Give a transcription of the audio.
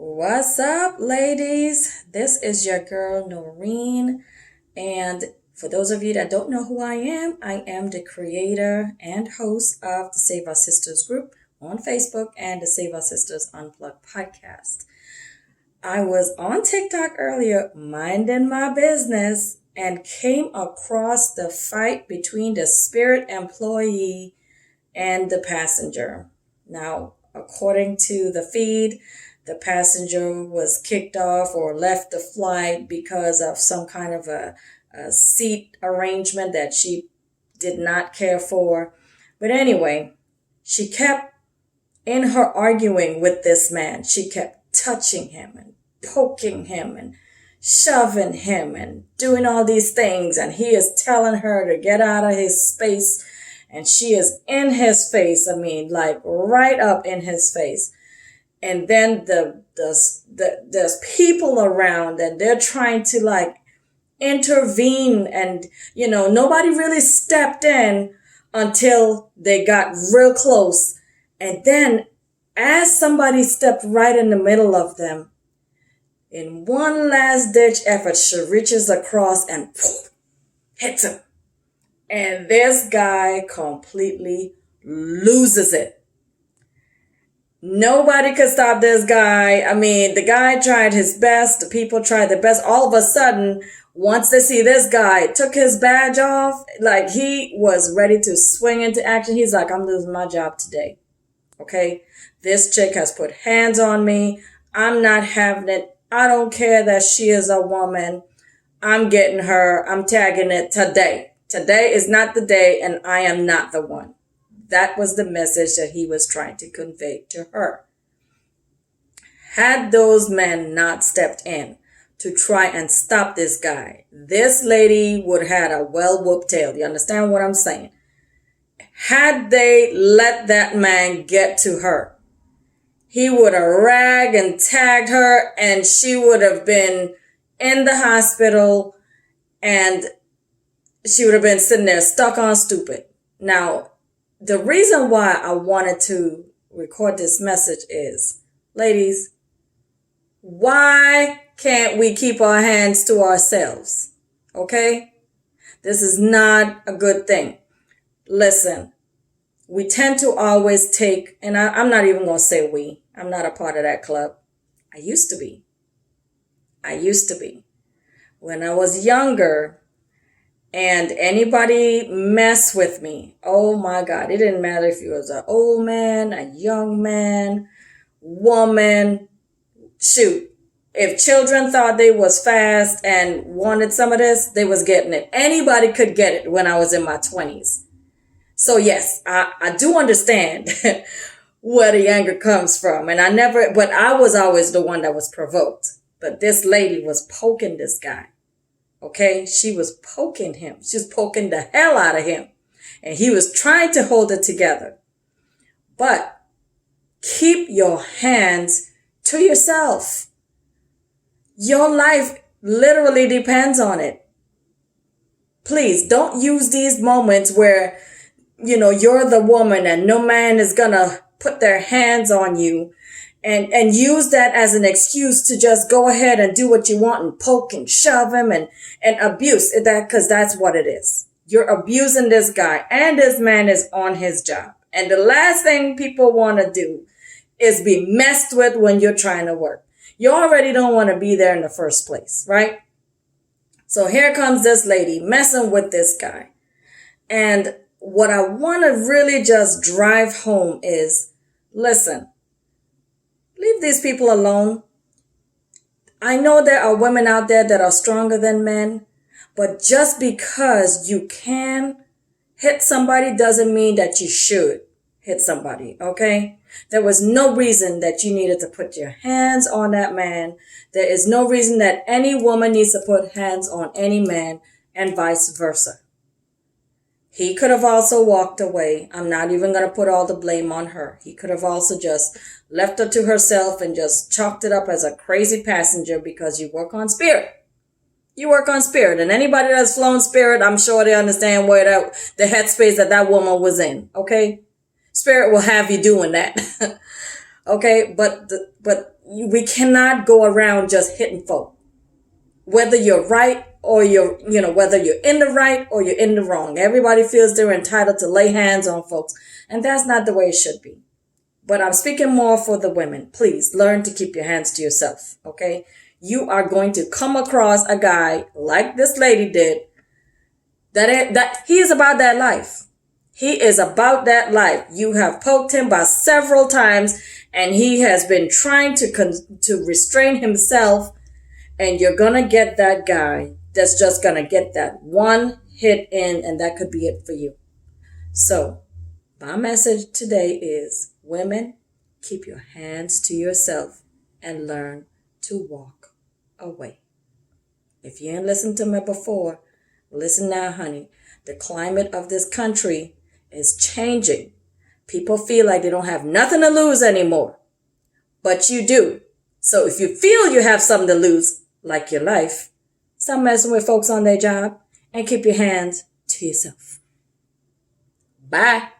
What's up, ladies? This is your girl, Norine. And for those of you that don't know who I am the creator and host of the Save Our Sisters group on Facebook and the Save Our Sisters Unplugged podcast. I was on TikTok earlier, minding my business, and came across the fight between the Spirit employee and the passenger. Now, according to the feed, the passenger was kicked off or left the flight because of some kind of a seat arrangement that she did not care for. But anyway, she kept, in her arguing with this man, she kept touching him and poking him and shoving him and doing all these things. And he is telling her to get out of his space. And she is in his face. I mean, like right up in his face. And then there's people around and they're trying to like intervene, and nobody really stepped in until they got real close. And then as somebody stepped right in the middle of them, in one last ditch effort, she reaches across and poof, hits him. And this guy completely loses it. Nobody could stop this guy. I mean, the guy tried his best. The people tried their best. All of a sudden, once they see this guy took his badge off, like he was ready to swing into action. He's like, I'm losing my job today. Okay? This chick has put hands on me. I'm not having it. I don't care that she is a woman. I'm getting her. I'm tagging it today. Today is not the day, and I am not the one. That was the message that he was trying to convey to her. Had those men not stepped in to try and stop this guy, this lady would have had a well-whooped tail. You understand what I'm saying? Had they let that man get to her, he would have ragged and tagged her, and she would have been in the hospital, and she would have been sitting there stuck on stupid. Now, the reason why I wanted to record this message is, ladies, why can't we keep our hands to ourselves? Okay? This is not a good thing. Listen, we tend to always take, and I'm not even going to say we. I'm not a part of that club. I used to be. When I was younger, and anybody mess with me, oh my God, it didn't matter if you was an old man, a young man, woman, shoot. If children thought they was fast and wanted some of this, they was getting it. Anybody could get it when I was in my 20s. So yes, I do understand where the anger comes from. And but I was always the one that was provoked. But this lady was poking this guy. Okay, she was poking him. She was poking the hell out of him. And he was trying to hold it together. But keep your hands to yourself. Your life literally depends on it. Please don't use these moments where, you're the woman and no man is gonna put their hands on you. And use that as an excuse to just go ahead and do what you want and poke and shove him and abuse that, because that's what it is. You're abusing this guy, and this man is on his job. And the last thing people want to do is be messed with when you're trying to work. You already don't want to be there in the first place, right? So here comes this lady messing with this guy. And what I want to really just drive home is, listen, leave these people alone. I know there are women out there that are stronger than men, but just because you can hit somebody doesn't mean that you should hit somebody, okay? There was no reason that you needed to put your hands on that man. There is no reason that any woman needs to put hands on any man, and vice versa. He could have also walked away. I'm not even going to put all the blame on her. He could have also just left her to herself and just chalked it up as a crazy passenger because you work on Spirit. You work on Spirit. And anybody that's flown Spirit, I'm sure they understand where the headspace that woman was in. Okay? Spirit will have you doing that. Okay, but we cannot go around just hitting folk. Whether you're right or whether you're in the right or you're in the wrong. Everybody feels they're entitled to lay hands on folks. And that's not the way it should be. But I'm speaking more for the women. Please learn to keep your hands to yourself. Okay. You are going to come across a guy like this lady did that he is about that life. He is about that life. You have poked him by several times and he has been trying to restrain himself, and you're going to get that guy that's just going to get that one hit in, and that could be it for you. So my message today is, women, keep your hands to yourself and learn to walk away. If you ain't listened to me before, listen now, honey. The climate of this country is changing. People feel like they don't have nothing to lose anymore. But you do. So if you feel you have something to lose, like your life, stop messing with folks on their job and keep your hands to yourself. Bye.